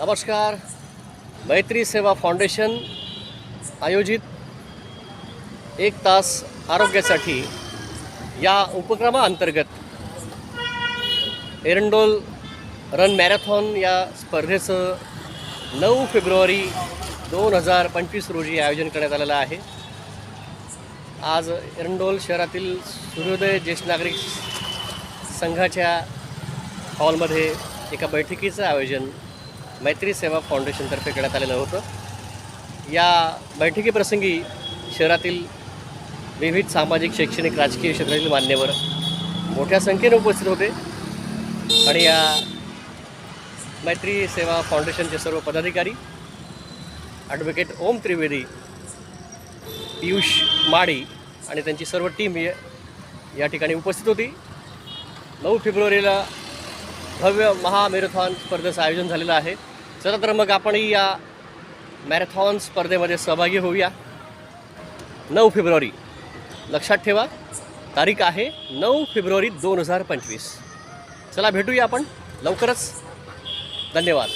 नमस्कार. मैत्री सेवा फाउंडेशन आयोजित 1 तास आरोग्यासाठी या उपक्रमाअंतर्गत एरंडोल रन मॅरेथॉन या स्पर्धेचं 9 फेब्रुवारी 2025 रोजी आयोजन करण्यात आलेलं आहे. आज एरंडोल शहरातील सूर्योदय ज्येष्ठ नागरिक संघाच्या हॉलमध्ये एका बैठकीचं आयोजन मैत्री सेवा फाउंडेशनतर्फे करण्यात आलेलं होतं. या बैठकीप्रसंगी शहरातील विविध सामाजिक, शैक्षणिक, राजकीय क्षेत्रातील मान्यवर मोठ्या संख्येने उपस्थित होते आणि या मैत्री सेवा फाउंडेशनचे सर्व पदाधिकारी, ॲडव्होकेट ओम त्रिवेदी, पियुष माडी आणि त्यांची सर्व टीम या ठिकाणी उपस्थित होती. 9 फेब्रुवारीला भव्य महामॅरेथॉन स्पर्धेचं आयोजन झालेलं आहे. चला तर मग आपणही या मॅरेथॉन स्पर्धेमध्ये सहभागी होऊया. 9 फेब्रुवारी लक्षात ठेवा, तारीख आहे 9 फेब्रुवारी 2025. चला भेटूया आपण लवकरच. धन्यवाद.